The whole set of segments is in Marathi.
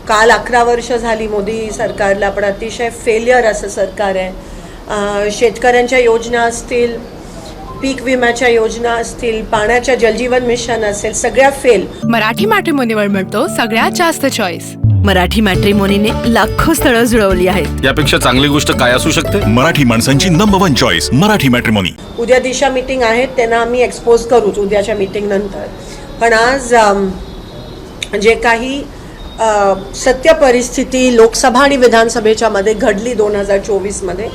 काल 11 वर्ष झाली मोदी सरकारला, पण अतिशय फेलियर असं सरकार आहे. शेतकऱ्यांच्या योजना असतील, पीक विम्याच्या योजना असतील, पाण्याच्या जलजीवन मिशन असेल, सगळ्या फेल. मराठी मॅट्रिमोनीवर मिळतो सगळ्यात जास्त चॉईस. मराठी मॅट्रिमोनीने लाखो स्थळं जुळवली आहेत. यापेक्षा चांगली गोष्ट काय असू शकते? मराठी माणसांची नंबर 1 चॉईस मराठी मॅट्रिमोनी. उद्या दिशा मीटिंग आहेत, त्यांना आम्ही एक्सपोज करूच उद्याच्या मीटिंग नंतर. पण आज जे काही सत्य परिस्थिती लोकसभा आणि विधानसभेच्या मध्ये घडली 2024 मध्ये,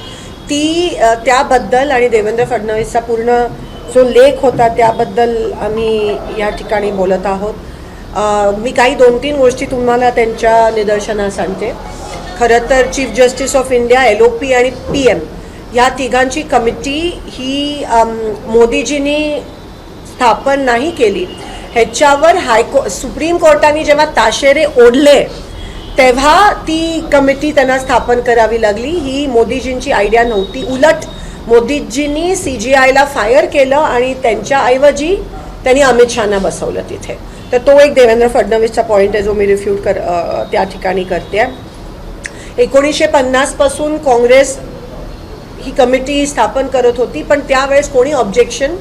ती त्याबद्दल आणि देवेंद्र फडणवीसचा पूर्ण जो लेख होता त्याबद्दल आम्ही या ठिकाणी बोलत आहोत. मी काही 2-3 गोष्टी तुम्हाला त्यांच्या निदर्शनास आणते. खरं तर chief justice of India, LOP आणि PM या तिघांची कमिटी ही मोदीजींनी स्थापन नाही केली. ह्याच्यावर सुप्रीम कोर्टाने जेव्हा ताशेरे ओढले तेव्हा ती कमिटी त्यांना स्थापन करावी लागली. ही मोदीजींची आयडिया नव्हती. उलट मोदीजींनी CGIला फायर केलं आणि त्यांच्याऐवजी त्यांनी अमित शहाना बसवलं तिथे. तर तो एक देवेंद्र फडणवीसचा पॉईंट आहे जो मी रिफ्यूट त्या ठिकाणी करते. 1950 पासून काँग्रेस ही कमिटी स्थापन करत होती, पण त्यावेळेस कोणी ऑब्जेक्शन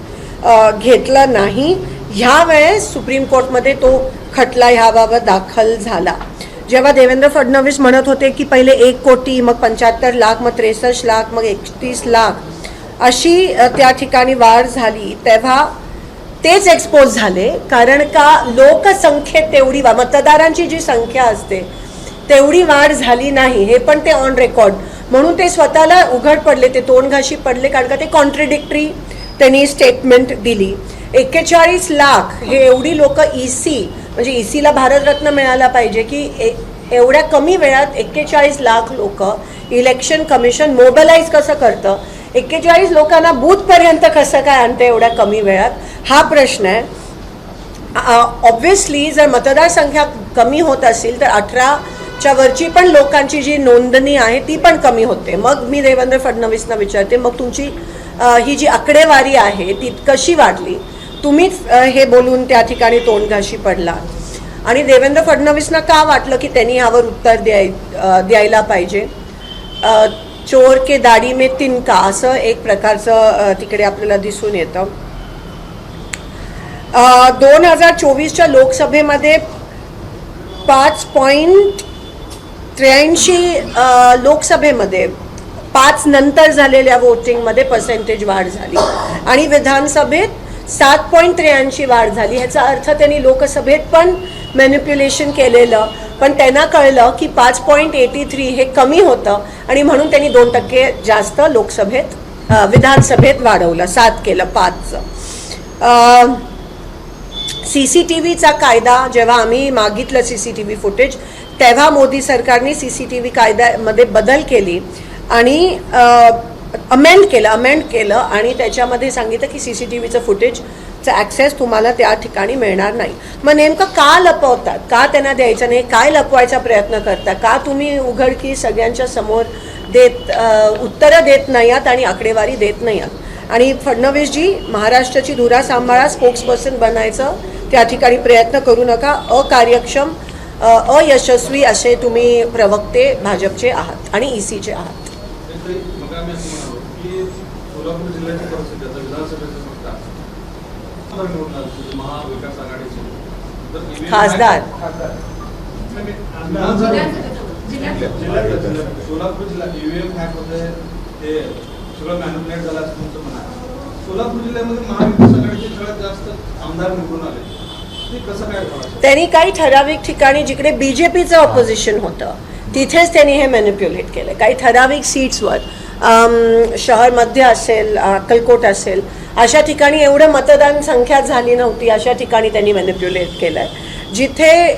घेतलं नाही. ह्या वेळेस सुप्रीम कोर्टमध्ये तो खटला ह्याबाबत दाखल झाला. जेव्हा देवेंद्र फडणवीस म्हणत होते की पहिले 1 कोटी, मग 75 लाख, मग 63 लाख, मग 31 लाख अशी त्या ठिकाणी वाढ झाली, तेव्हा तेच एक्सपोज झाले. कारण का लोकसंख्येत तेवढी मतदारांची जी संख्या असते तेवढी वाढ झाली नाही, हे पण ते ऑन रेकॉर्ड. म्हणून ते स्वतःला उघड पडले, ते तोंडघाशी पडले, कारण का ते कॉन्ट्रडिक्टरी त्यांनी स्टेटमेंट दिली. 41 लाख हे एवढी लोक EC म्हणजे ECला भारतरत्न मिळाला पाहिजे की एवढ्या कमी वेळात 41 लाख लोक इलेक्शन कमिशन मोबिलाइज कसं करतं, 41 लोकांना बूथपर्यंत कसं काय आणतं एवढ्या कमी वेळात, हा प्रश्न आहे. ऑब्व्हियसली जर मतदारसंख्या कमी होत असेल तर 18च्या वरची पण लोकांची जी नोंदणी आहे ती पण कमी होते. मग मी देवेंद्र फडणवीसना विचारते, मग तुमची ही जी आकडेवारी आहे ती कशी वाढली? तुम्हीच हे बोलून त्या ठिकाणी तोंडघाशी पडला. आणि देवेंद्र फडणवीसना का वाटलं की त्यांनी यावर उत्तर द्यायला पाहिजे? चोर के दाढी में तिनका असं एक प्रकारचं तिकडे आपल्याला दिसून येतं. 2024च्या लोकसभेमध्ये 5.83 लोकसभेमध्ये 5 नंतर झालेल्या वोटिंगमध्ये पर्सेंटेज वाढ झाली आणि विधानसभेत 7.83 वाढ झाली. ह्याचा अर्थ त्यांनी लोकसभेत पण मॅनिप्युलेशन केलेलं, पण त्यांना कळलं की 5.83 हे कमी होतं आणि म्हणून त्यांनी 2% जास्त लोकसभेत विधानसभेत वाढवलं, 7 केलं 5चं. CCTVचा कायदा जेव्हा आम्ही मागितलं CCTV फुटेज, तेव्हा मोदी सरकारने CCTV कायद्यामध्ये बदल केली आणि अमेंड केलं आणि त्याच्यामध्ये सांगितलं की CCTVचं फुटेजचं ॲक्सेस तुम्हाला त्या ठिकाणी मिळणार नाही. मग नेमकं का लपवतात? का त्यांना द्यायचं नाही? काय लपवायचा प्रयत्न करता? का तुम्ही उघडकी सगळ्यांच्या समोर उत्तरं देत नाही आहात आणि आकडेवारी देत नाही आहात? आणि फडणवीसजी, महाराष्ट्राची धुरा सांभाळा, स्पोक्सपर्सन बनायचं त्या ठिकाणी प्रयत्न करू नका. अकार्यक्षम, अयशस्वी असे तुम्ही प्रवक्ते भाजपचे आहात आणि ECचे आहात. खासदार सोलापूर जिल्हा EVM हॅक होते, ते सगळं मॅनिप्युलेट झालं असं तुमचं म्हणा. सोलापूर जिल्ह्यामध्ये महाविकास आघाडीचे सगळ्यात जास्त आमदार निवडून आले, ते कसं काय? त्यांनी काही ठराविक ठिकाणी जिकडे BJPचं ऑपोजिशन होतं तिथेच त्यांनी हे मॅनिप्युलेट केलं. काही ठराविक सीट्सवर, शहर मध्य असेल, अक्कलकोट असेल, अशा ठिकाणी एवढं मतदान संख्या झाली नव्हती, अशा ठिकाणी त्यांनी मॅनिप्युलेट केलंय. जिथे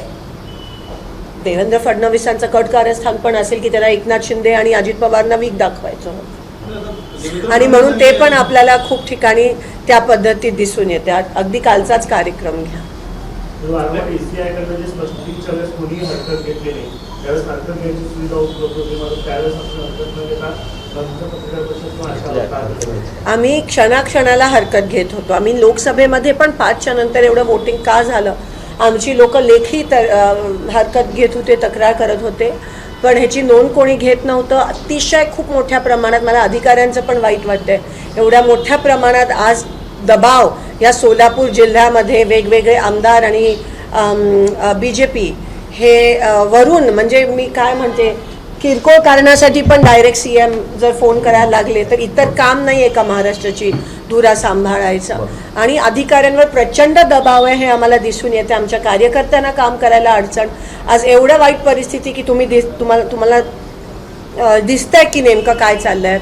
देवेंद्र फडणवीसांचं कट कारस्थान पण असेल की त्याला एकनाथ शिंदे आणि अजित पवारांना वीक दाखवायचं आणि म्हणून ते पण आपल्याला खूप ठिकाणी त्या पद्धतीत दिसून येते. अगदी कालचाच कार्यक्रम घ्या. आम्ही क्षणाक्षणाला हरकत घेत होतो. आम्ही लोकसभेमध्ये पण 5च्या नंतर एवढं वोटिंग का झालं आमची लोक लेखी हरकत घेत होते, तक्रार करत होते, पण ह्याची नोंद कोणी घेत नव्हतं. अतिशय खूप मोठ्या प्रमाणात मला अधिकाऱ्यांचं पण वाईट वाटतंय, एवढ्या मोठ्या प्रमाणात आज दबाव या सोलापूर जिल्ह्यामध्ये वेगवेगळे आमदार आणि BJP हे वरून, म्हणजे मी काय म्हणते, किरकोळ कारणासाठी पण डायरेक्ट CM जर फोन करायला लागले तर इतर काम नाही आहे का महाराष्ट्राची धुरा सांभाळायचं. आणि अधिकाऱ्यांवर प्रचंड दबाव आहे हे आम्हाला दिसून येते. आमच्या कार्यकर्त्यांना काम करायला अडचण. आज एवढं वाईट परिस्थिती की तुम्हाला दिसतंय की नेमकं काय चाललंय.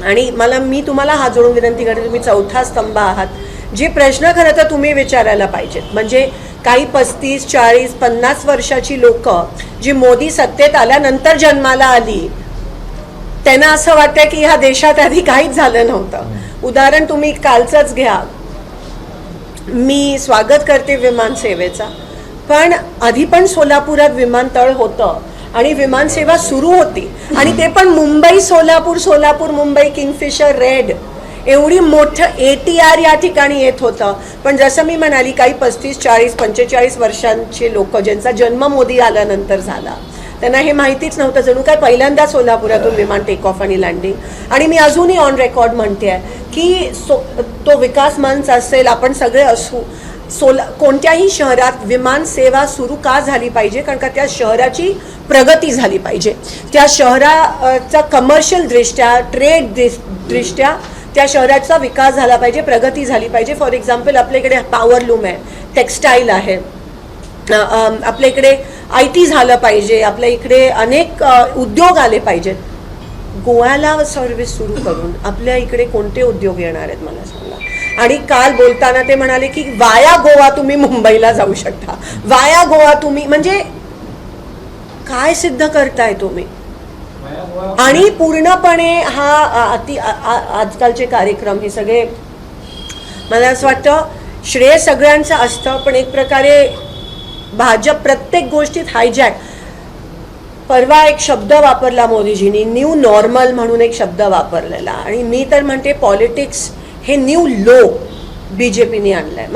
आणि मी तुम्हाला हात जोडून विनंती करते, तुम्ही चौथा स्तंभ आहात. जे प्रश्न खरं तर तुम्ही विचारायला पाहिजेत, म्हणजे काही 35, 40, 50 वर्षाची लोक जी मोदी सत्तेत आल्यानंतर जन्माला आली, त्यांना असं वाटतं की ह्या देशात आधी काहीच झालं नव्हतं. उदाहरण तुम्ही कालचंच घ्या. मी स्वागत करते विमानसेवेचा, पण आधी पण सोलापुरात विमानतळ होतं आणि विमानसेवा सुरू होती, आणि ते पण मुंबई सोलापूर, सोलापूर मुंबई, किंगफिशर, रेड, एवढी मोठं ATR या ठिकाणी येत होतं. पण जसं मी म्हणाली, काही 35, 40, 45 वर्षांचे लोक ज्यांचा जन्म मोदी आल्यानंतर झाला, त्यांना हे माहितीच नव्हतं. जणू काय पहिल्यांदा सोलापुरातून विमान टेक ऑफ आणि लँडिंग. आणि मी अजूनही ऑन रेकॉर्ड म्हणते आहे की तो विकास मंच असेल, आपण सगळे असू, कोणत्याही शहरात विमान सेवा सुरू का झाली पाहिजे, कारण का त्या शहराची प्रगती झाली पाहिजे. त्या शहराचा कमर्शियल दृष्ट्या, ट्रेड दृष्ट्या त्या शहराचा विकास झाला पाहिजे, प्रगती झाली पाहिजे. फॉर एक्झाम्पल, आपल्या इकडे पॉवरलूम आहे, टेक्स्टाईल आहे, आपल्या इकडे IT झालं पाहिजे, आपल्या इकडे अनेक उद्योग आले पाहिजेत. गोव्याला सर्व्हिस सुरू करून आपल्या इकडे कोणते उद्योग येणार आहेत मला सांगा. आणि काल बोलताना ते म्हणाले की वाया गोवा तुम्ही मुंबईला जाऊ शकता, वाया गोवा तुम्ही, म्हणजे काय सिद्ध करताय तुम्ही. आणि पूर्णपणे हा आजकालचे कार्यक्रम हे सगळे, मला असं वाटतं श्रेय सगळ्यांचं असतं, पण एक प्रकारे भाजप प्रत्येक गोष्टीत हायजॅक. परवा एक शब्द वापरला मोदीजींनी, न्यू नॉर्मल म्हणून एक शब्द वापरलेला, आणि मी तर म्हणते पॉलिटिक्स हे न्यू लो BJPने आणलंय.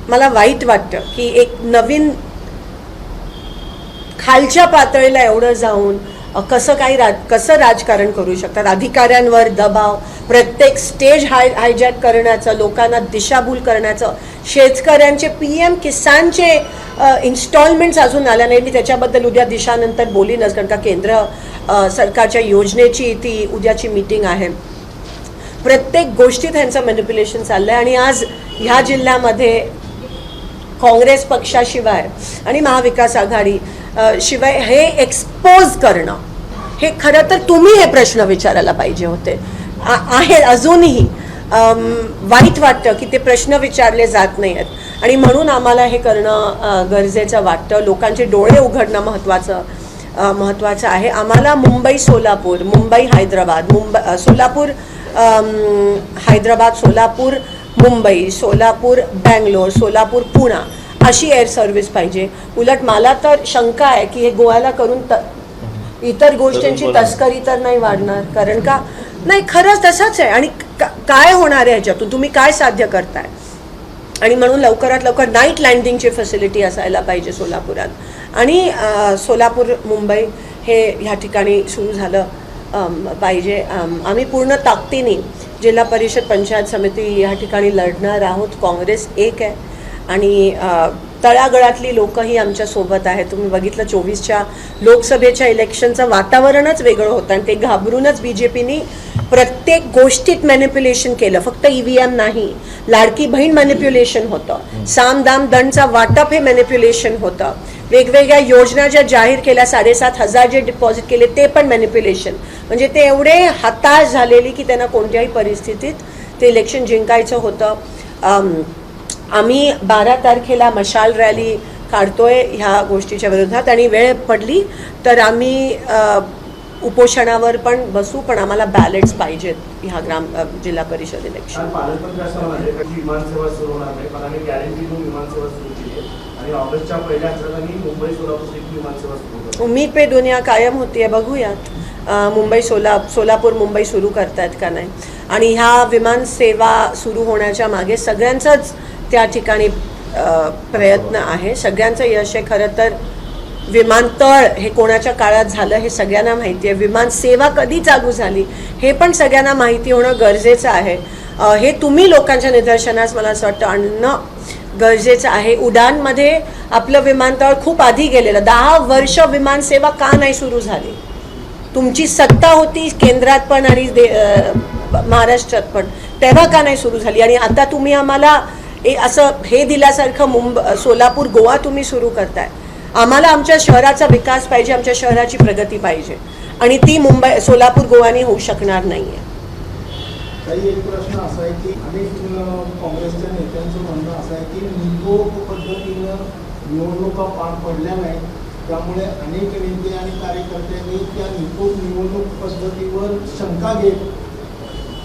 मला वाईट वाटतं की एक नवीन खालच्या पातळीला एवढं जाऊन कसं राजकारण करू शकतात. अधिकाऱ्यांवर दबाव, प्रत्येक स्टेज हायजॅक करण्याचं, लोकांना दिशाभूल करण्याचं. शेतकऱ्यांचे PM किसानचे इन्स्टॉलमेंट्स अजून आल्या नाही. मी त्याच्याबद्दल उद्या दिशानंतर बोलीनच, कारण का केंद्र सरकारच्या योजनेची ती उद्याची मीटिंग आहे. प्रत्येक गोष्टीत त्यांचं मॅनिप्युलेशन चाललंय. आणि आज ह्या जिल्ह्यामध्ये काँग्रेस पक्षाशिवाय आणि महाविकास आघाडी शिवाय हे एक्सपोज करणं, हे खरं तर तुम्ही हे प्रश्न विचारायला पाहिजे होते. आहे अजूनही वाईट वाटतं की ते प्रश्न विचारले जात नाही आहेत, आणि म्हणून आम्हाला हे करणं गरजेचं वाटतं. लोकांचे डोळे उघडणं महत्त्वाचं आहे. आम्हाला मुंबई सोलापूर, मुंबई हैदराबाद, सोलापूर हैदराबाद, सोलापूर मुंबई, सोलापूर बँगलोर, सोलापूर पुणा अशी एअर सर्व्हिस पाहिजे. उलट मला तर शंका आहे की हे गोव्याला करून इतर गोष्टींची तस्करी तर नाही वाढणार, कारण का नाही, खरंच तसंच आहे. आणि काय होणार आहे ह्याच्यातून, तुम्ही काय साध्य करताय. आणि म्हणून लवकरात लवकर नाईट लँडिंगची फॅसिलिटी असायला पाहिजे सोलापुरात. आणि सोलापूर मुंबई हे ह्या ठिकाणी सुरू झालं पाहिजे. आम्ही पूर्ण ताकदीने जिल्हा परिषद पंचायत समिती ह्या ठिकाणी लढणार आहोत. काँग्रेस एक आहे आणि तळागळातली लोकही आमच्या सोबत आहेत. तुम्ही बघितलं 24च्या लोकसभेच्या इलेक्शनचं वातावरणच वेगळं होतं, आणि ते घाबरूनच BJPनी प्रत्येक गोष्टीत मॅनिप्युलेशन केलं. फक्त EVM नाही, लाडकी बहीण मॅनिप्युलेशन होतं, साम दाम दंडचा वाटप हे मॅनिप्युलेशन होतं, वेगवेगळ्या योजना ज्या जाहीर केल्या, 7,500 जे डिपॉझिट केले ते पण मॅनिप्युलेशन. म्हणजे ते एवढे हताश झालेली की त्यांना कोणत्याही परिस्थितीत ते इलेक्शन जिंकायचं होतं. आम्ही 12 तारखेला मशाल रॅली काढतोय ह्या गोष्टीच्या विरोधात, आणि वेळ पडली तर आम्ही उपोषणावर पण बसू, पण आम्हाला बॅलेट्स पाहिजेत ह्या जिल्हा परिषद इलेक्शन. पालकमंत्री असं म्हणाले की विमानसेवा सुरू होणार नाही, पण आम्ही गॅरंटी देऊन विमानसेवा सुरू केली आहे, आणि ऑगस्टच्या पहिल्या आठवड्यात मुंबई सोलापूर विमानसेवा सुरू करतो. उम्मीद पे दुनिया कायम होती आहे, बघूयात मुंबई सोलापूर मुंबई सुरू करतायत का नाही. आणि ह्या विमानसेवा सुरू होण्याच्या मागे सगळ्यांचंच त्या ठिकाणी प्रयत्न आहे. सगळ्यांचं यश आहे. खरं तर विमानतळ हे कोणाच्या काळात झालं हे सगळ्यांना माहिती आहे. विमानसेवा कधी चालू झाली हे पण सगळ्यांना माहिती होणं गरजेचं आहे. हे तुम्ही लोकांच्या निदर्शनास मला असं वाटतं आणणं गरजेचं आहे. उडानमध्ये आपलं विमानतळ खूप आधी गेलेलं. 10 वर्ष विमानसेवा का नाही सुरू झाली? तुमची सत्ता होती केंद्रात पण आणि महाराष्ट्रात पण, तेव्हा का नाही सुरू झाली? आणि आता तुम्ही आम्हाला असं हे दिल्यासारखं सोलापूर गोवा तुम्ही सुरू करताय. आम्हाला आमच्या शहराचा विकास पाहिजे, आमच्या शहराची प्रगती पाहिजे आणि ती सोलापूर गोवानी होऊ शकणार नाहीये. काही एक प्रश्न असा आहे की अनेक काँग्रेसच्या नेत्यांचं म्हणणं असं आहे की निकोप पद्धतीनं निवडणुका पार पडल्या नाहीत, त्यामुळे अनेक नेते आणि कार्यकर्त्यांनी त्या निकोप निवडणूक पद्धतीवर शंका घेत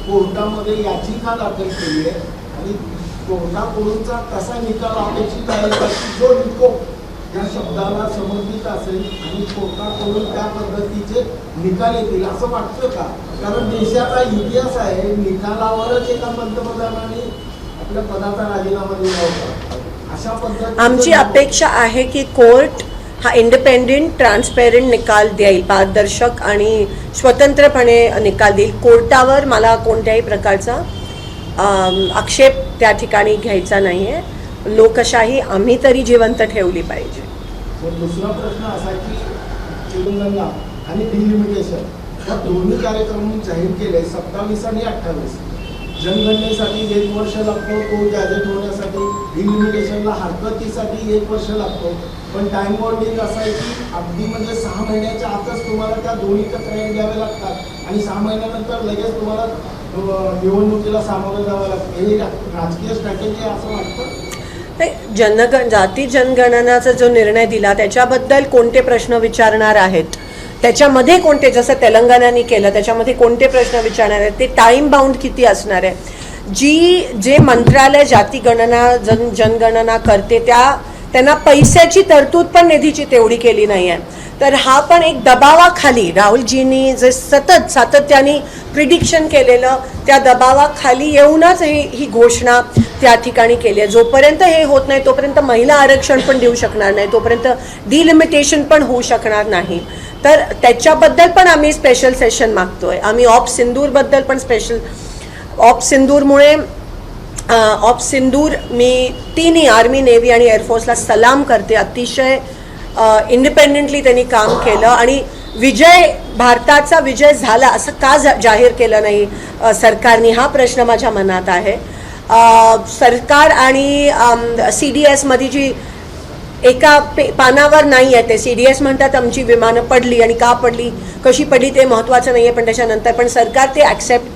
कोर्टामध्ये याचिका दाखल केली आहे आणि कोर्टाकडूनचा कसा निकाल अपेक्षित आहे की जो निकोप या शब्दाला समर्पित असेल आणि कोर्टाकडून त्या पद्धतीचे निकाल येतील असं वाटतं का? कारण देशाचा इतिहास आहे, निकालावरच एका पंतप्रधानांनी आपल्या पदाचा राजीनामा दिला होता. अशा पद्धतीने आमची अपेक्षा आहे की कोर्ट हा इंडिपेंडेंट ट्रान्सपेरंट निकाल देईल, पारदर्शक आणि स्वतंत्रपणे निकाल देईल. कोर्टावर मला कोणत्याही प्रकारचा आक्षेप त्या ठिकाणी घ्यायचा नाही आहे. लोकशाही आम्ही तरी जिवंत ठेवली पाहिजे. दुसरा प्रश्न असा की तेलंगणा आणि डिलिमिटेशन या दोन्ही कार्यक्रम जाहीर केले 27 आणि 28. जनगणनेसाठी 1 वर्ष लागतो, तो गॅझेट होण्यासाठी. डिलिमिटेशनला हरकतीसाठी 1 वर्ष लागतो. पण टाइम बॉन्डिंग असं आहे की अगदी म्हणजे 6 महिन्याच्या आतच तुम्हाला त्या दोन्ही तक्रारी द्याव्या लागतात आणि 6 महिन्यानंतर लगेच तुम्हाला निवडणुकीला सामोरं जावं लागतं. हे राजकीय स्ट्रॅटेजी असं वाटतं? जाती जनगणनाचा जो निर्णय दिला त्याच्याबद्दल कोणते प्रश्न विचारणार आहेत, त्याच्यामध्ये कोणते, जसं तेलंगणाने केलं त्याच्यामध्ये कोणते प्रश्न विचारणार आहेत, ते टाईम बाउंड किती असणार आहे. जे मंत्रालय जाती गणना जनगणना करते त्यांना पैशाची तरतूद पण निधीची तेवढी केली नाही आहे. तर हा पण एक दबावाखाली राहुलजींनी जे सातत्याने प्रिडिक्शन केलेलं त्या दबावाखाली येऊनच ही घोषणा त्या ठिकाणी केली आहे. जोपर्यंत हे होत नाही तोपर्यंत महिला आरक्षण पण देऊ शकणार नाही, तोपर्यंत डिलिमिटेशन पण होऊ शकणार नाही. तर त्याच्याबद्दल पण आम्ही स्पेशल सेशन मागतोय. आम्ही ऑप सिंदूरबद्दल पण स्पेशल ऑप सिंदूर मी तिन्ही आर्मी, नेव्ही आणि एअरफोर्सला सलाम करते. अतिशय इंडिपेंडेंटली त्यांनी काम केलं आणि भारताचा विजय झाला असं का जाहीर केलं नाही सरकारने, हा प्रश्न माझ्या मनात आहे. सरकार आणि CDS मध्ये जी एका पानावर नाही आहे, ते CDS म्हणतात आमची विमानं पडली आणि का पडली, कशी पडली ते महत्त्वाचं नाही आहे, पण त्याच्यानंतर पण सरकार ते ॲक्सेप्ट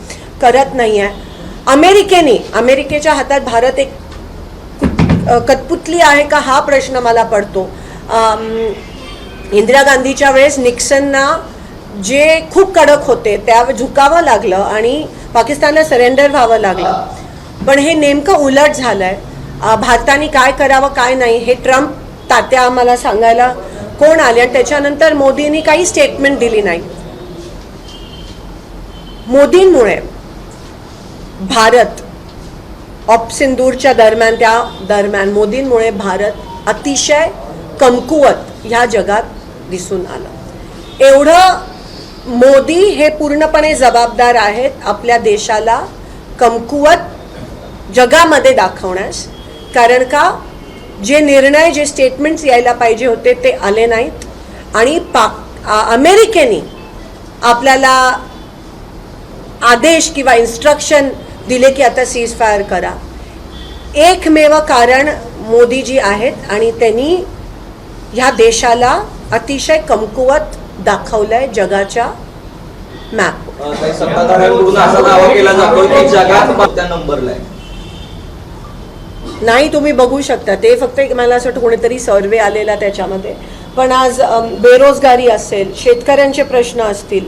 करत नाही आहे. अमेरिकेच्या हातात भारत एक कठपुतली आहे का हा प्रश्न मला पडतो. इंदिरा गांधीच्या वेळेस निक्सनना जे खूप कडक होते त्या झुकावं लागलं आणि पाकिस्तानला सरेंडर व्हावं लागलं. पण हे नेमकं उलट झालंय. भारताने काय करावं काय नाही हे ट्रम्प तात्या आम्हाला सांगायला कोण आले आणि त्याच्यानंतर मोदींनी काही स्टेटमेंट दिली नाही. मोदींमुळे भारत ऑप सिंदूरच्या दरम्यान मोदींमुळे भारत अतिशय कमकुवत ह्या जगात दिसून आलं. एवढं मोदी हे पूर्णपणे जबाबदार आहेत आपल्या देशाला कमकुवत जगामध्ये दाखवण्यास. कारण का जे निर्णय, जे स्टेटमेंट्स यायला पाहिजे होते ते आले नाहीत आणि अमेरिकेने आपल्याला आदेश किंवा इन्स्ट्रक्शन दिले की आता सीज फायर करा. एकमेव कारण मोदीजी आहेत आणि त्यांनी ह्या देशाला अतिशय कमकुवत दाखवलंय जगाच्या मॅप. सत्ताधाऱ्यांकडून असा दावा केला जातो की जगात त्या नंबरला आहे. नाही, तुम्ही बघू शकता ते फक्त मला असं वाटतं कोणीतरी सर्वे आलेला त्याच्यामध्ये. पण आज बेरोजगारी असेल, शेतकऱ्यांचे प्रश्न असतील,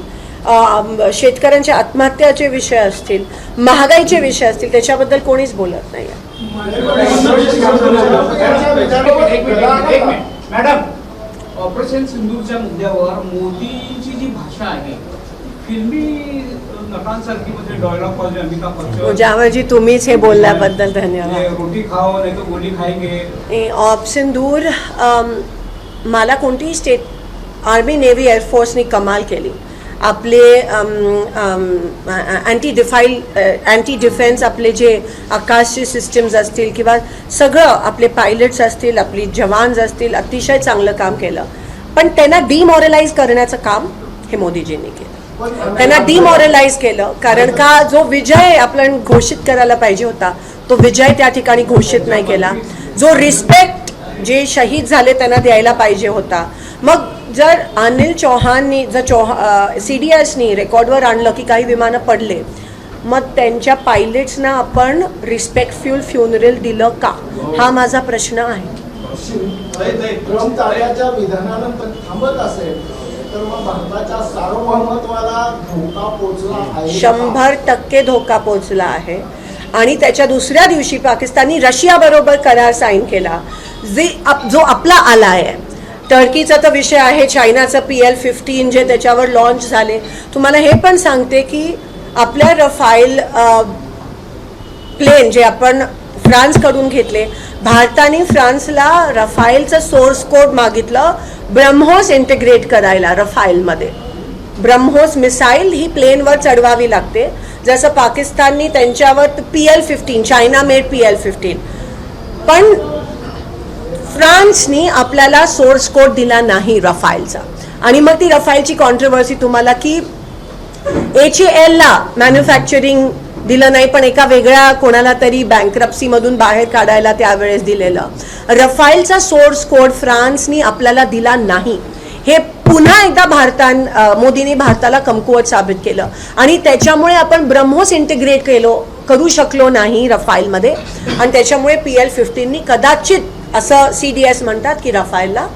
शेतकऱ्यांच्या आत्महत्याचे विषय असतील, महागाईचे विषय असतील, त्याच्याबद्दल कोणीच बोलत नाही. मॅडम, ऑपरेशन सिंदूरच्या मुद्द्यावर मोदींची जी भाषा आहे फिल्मी नटांसारखी म्हणजे डायलॉग पाहिजे अमिताभ बच्चन ज्यावरजी तुम्हीच हे बोलल्याबद्दल धन्यवाद. रोटी खाओ नाही तर गोली खाएंगे. ऑप्शन दूर मला कोणतीही स्टेट आर्मी नेव्ही एअरफोर्सनी कमाल केली. आपले अँटी डिफेन्स आपले जे आकाशचे सिस्टम्स असतील किंवा सगळं आपले पायलट्स असतील आपली जवान्स असतील अतिशय चांगलं काम केलं. पण त्यांना डिमॉरलाइज करण्याचं काम हे मोदीजींनी केलं. त्यांना डिमॉरलाइज केलं कारण का जो विजय आपण घोषित करायला पाहिजे होता तो विजय त्या ठिकाणी घोषित नाही केला. जो रिस्पेक्ट जे शहीद झाले त्यांना द्यायला पाहिजे होता. मग जर अनिल चौहाननी जर CDSनी रेकॉर्डवर आणलं की काही विमानं पडले मग त्यांच्या पायलट्सना आपण रिस्पेक्टफुल फ्युनरल दिलं का हा माझा प्रश्न आहे. ट्रम्प ताऱ्याच्या विधानानंतर थांबत असेल तर मग भारताच्या सार्वभौमत्वाला धोका पोहोचला आहे. 100% धोका पोहोचला आहे. आणि त्याच्या दुसऱ्या दिवशी पाकिस्ताननी रशियाबरोबर करार साईन केला जो आपला आला आहे. टर्कीचा तर विषय आहे, चायनाचं PL-15 जे त्याच्यावर लॉन्च झाले. तुम्हाला हे पण सांगते की आपल्या रफाईल प्लेन जे आपण फ्रान्सकडून घेतले, भारताने फ्रान्सला रफाईलचं सोर्स कोड मागितलं ब्रह्मोस इंटिग्रेट करायला. रफाईलमध्ये ब्रह्मोस मिसाईल ही प्लेनवर चढवावी लागते जसं पाकिस्ताननी त्यांच्यावर PL-15 चायना मेड PL-15. पण फ्रान्सनी आपल्याला सोर्स कोड दिला नाही रफाईलचा. आणि मग ती रफाईलची कॉन्ट्रोवर्सी तुम्हाला की HALला मॅन्युफॅक्चरिंग दिलं नाही पण एका वेगळ्या कोणाला तरी बँक्रप्सीमधून बाहेर काढायला त्यावेळेस दिलेलं. रफाईलचा सोर्स कोड फ्रान्सनी आपल्याला दिला नाही. हे पुन्हा एकदा मोदींनी भारताला कमकुवत साबित केलं. आणि त्याच्यामुळे आपण ब्रह्मोस इंटिग्रेट करू शकलो नाही रफाईलमध्ये. आणि त्याच्यामुळे PL-15नी कदाचित असं CDS म्हणतात की रफाईलला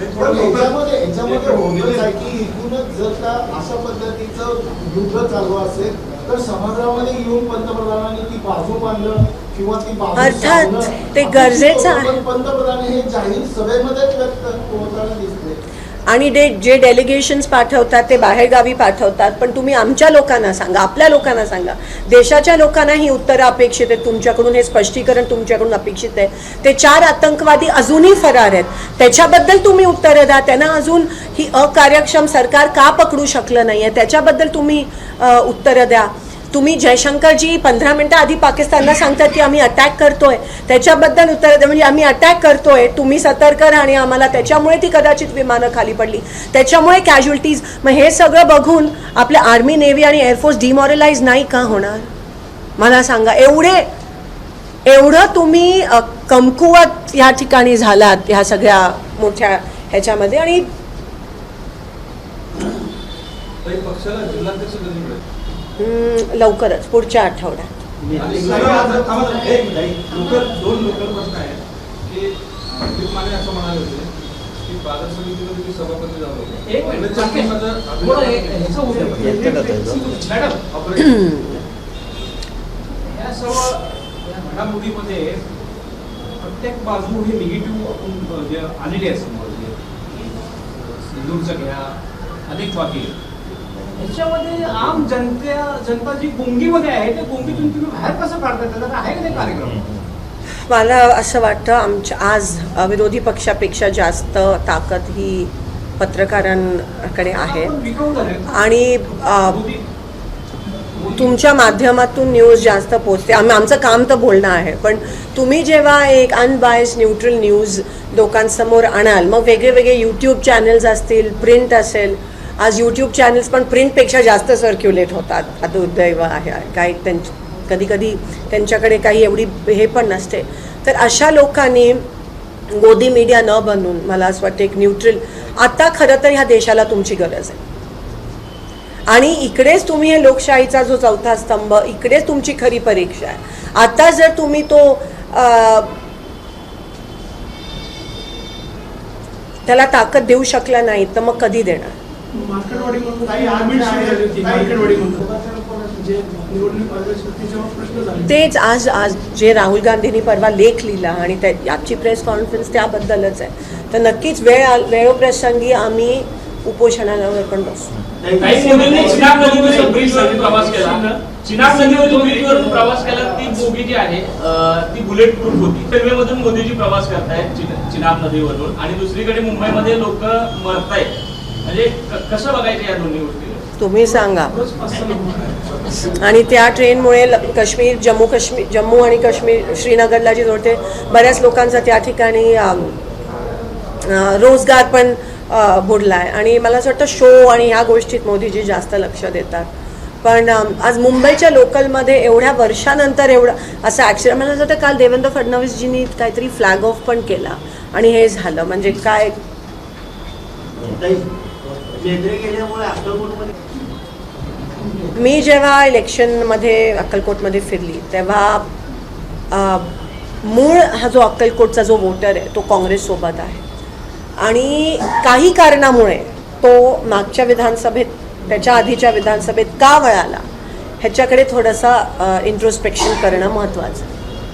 याच्यामध्ये होतच आहे की इथूनच जर का अशा पद्धतीचं युद्ध चालू असेल तर समुद्रामध्ये येऊन पंतप्रधानांनी ती बाजू मांडलं किंवा ती बाजू अर्थात ते गरजेचं आहे. पंतप्रधान हे जाहीर सभेमध्येच व्यक्त होताना दिसले. आणि जे डेलिगेशन्स पाठवतात ते बाहेरगावी पाठवतात. पण तुम्ही आमच्या लोकांना सांगा, आपल्या लोकांना सांगा, देशाच्या लोकांना ही उत्तरं अपेक्षित आहेत तुमच्याकडून. हे स्पष्टीकरण तुमच्याकडून अपेक्षित आहे. ते 4 आतंकवादी अजूनही फरार आहेत, त्याच्याबद्दल तुम्ही उत्तरं द्या. त्यांना अजून ही अकार्यक्षम सरकार का पकडू शकलं नाही आहे त्याच्याबद्दल तुम्ही उत्तरं द्या. तुम्ही जयशंकरजी 15 मिनिटं आधी पाकिस्तानला सांगतात की आम्ही अटॅक करतोय, त्याच्याबद्दल उत्तर द्या. म्हणजे आम्ही अटॅक करतोय, तुम्ही सतर्क राहा आणि आम्हाला त्याच्यामुळे ती कदाचित विमानं खाली पडली, त्याच्यामुळे कॅज्युअल्टीज. मग हे सगळं बघून आपले आर्मी नेव्ही आणि एअरफोर्स डिमॉरलाइज नाही का होणार मला सांगा. एवढं तुम्ही कमकुवत या ठिकाणी झालात ह्या सगळ्या मोठ्या ह्याच्यामध्ये. आणि पक्षाला जिल्हाध्यक्ष कधी मिळेल? लवकरच पुढच्या आठवड्यात. दोन लोकल प्रश्न आहेत की अमित माने असं म्हणाले होते की बाजार समितीमध्ये तुम्ही सभापती झालो या सर्व घडामोडीमध्ये प्रत्येक बाजू ही निगेटिव्ह जे आलेली आहे समोर, सिंधूरचं घ्या अनेक बाकी ह्याच्यामध्ये आम जनता जी गुंगीमध्ये आहे त्या गुंगीतून तुम्ही बाहेर कसं काढता, त्याचा आहे का नाही कार्यक्रम? मला असं वाटतं आज विरोधी पक्षापेक्षा जास्त ताकद ही पत्रकारांकडे आहे. आणि तुमच्या माध्यमातून न्यूज जास्त पोचते. आमचं काम तर बोलणं आहे, पण तुम्ही जेव्हा एक अनबायस्ड न्यूट्रल न्यूज लोकांसमोर आणाल मग वेगळे वेगळे यूट्यूब चॅनल्स असतील, प्रिंट असेल. आज यूट्यूब चॅनल्स पण प्रिंटपेक्षा जास्त सर्क्युलेट होतात. आता दुर्दैव आहे काही कधी कधी त्यांच्याकडे काही एवढी हे पण नसते. तर अशा लोकांनी गोदी मीडिया न बनून मला असं वाटतं एक न्यूट्रल. आता खरं तर ह्या देशाला तुमची गरज आहे. आणि इकडेच तुम्ही हे लोकशाहीचा जो 4था स्तंभ, इकडेच तुमची खरी परीक्षा आहे. आता जर तुम्ही तो त्याला ताकद देऊ शकला नाही तर मग कधी देणार? तेच आज जे राहुल गांधींनी परवा लेख लिहिला आणि आजची प्रेस कॉन्फरन्स त्याबद्दलच आहे. तर नक्कीच वेळोप्रसंगी आम्ही उपोषणावर पण बसू. काही मोदींनी चिनाब नदीवरून ब्रिजवरून प्रवास केला. चिनाब नदीवरून ब्रिजवरून प्रवास केला. ती बोगी जी आहे ती बुलेट प्रूफ होती. रेल्वेमधून मोदीजी प्रवास करतायत चिनाब नदीवरून आणि दुसरीकडे मुंबईमध्ये लोक मरतायत. म्हणजे कसं बघायचं या दोन्ही गोष्टी? तुम्ही सांगा. आणि त्या ट्रेनमुळे जम्मू आणि काश्मीर श्रीनगरला जी जोडते बऱ्याच लोकांचा त्या ठिकाणी रोजगार पण बुडला आहे. आणि मला असं वाटतं शो आणि ह्या गोष्टीत मोदीजी जास्त लक्ष देतात. पण आज मुंबईच्या लोकलमध्ये एवढ्या वर्षानंतर एवढं असं ॲक्सिडेंट, मला असं वाटतं काल देवेंद्र फडणवीसजींनी काहीतरी फ्लॅग ऑफ पण केला आणि हे झालं. म्हणजे काय मी जेव्हा इलेक्शनमध्ये अक्कलकोटमध्ये फिरली तेव्हा मूळ हा जो अक्कलकोटचा जो वोटर आहे तो काँग्रेससोबत आहे आणि काही कारणामुळे तो मागच्या विधानसभेत त्याच्या आधीच्या विधानसभेत का वळाला ह्याच्याकडे थोडंसं इंट्रोस्पेक्शन करणं महत्त्वाचं.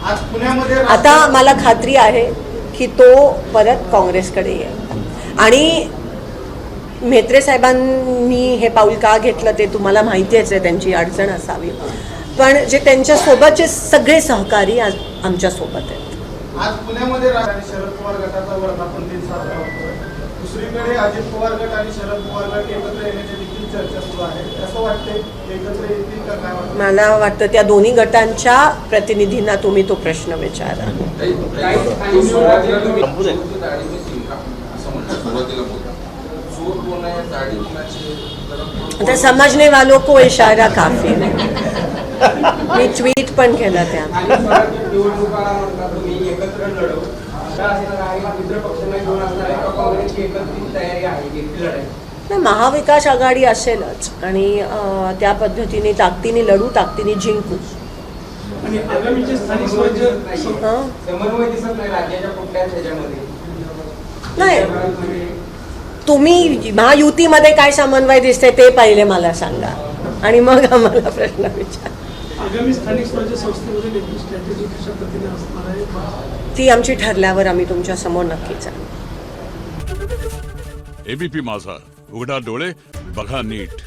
आज पुण्यामध्ये आता मला खात्री आहे की तो परत काँग्रेसकडे येईल. आणि म्हेत्रे साहेबांनी हे पाऊल का घेतलं ते तुम्हाला माहितीच आहे, त्यांची अडचण असावी. पण जे त्यांच्यासोबतचे सगळे सहकारी आज आमच्यासोबत आहेत. आज पुण्यामध्ये शरद पवार गटाचा वर्धापन दिन साजरा होतोय. दुसरीकडे अजित पवार गट आणि शरद पवार गट एकत्र येण्याची देखील चर्चा सुरू आहे. असं वाटतंय एकत्र येतील का काय वाटतं? मला वाटतं त्या दोन्ही गटांच्या प्रतिनिधींना तुम्ही तो प्रश्न विचारा. आता समजने वालों को इशारा काफी है. मी ट्विट पण केलं त्या. नाही, महाविकास आघाडी असेलच आणि त्या पद्धतीने ताकदीने लढू, ताकदीने जिंकू. नाही, तुम्ही महायुतीमध्ये काय समन्वय दिसते ते पहिले मला सांगा आणि मग आम्हाला प्रश्न विचार. आगामी स्थानिक स्वराज्य संस्थेमध्ये नेमकी स्ट्रॅटेजी कशा पद्धतीने असणार आहे ती आमची ठरल्यावर आम्ही तुमच्या समोर नक्कीच आणू. एबीपी माझा, उघडा डोळे बघा नीट.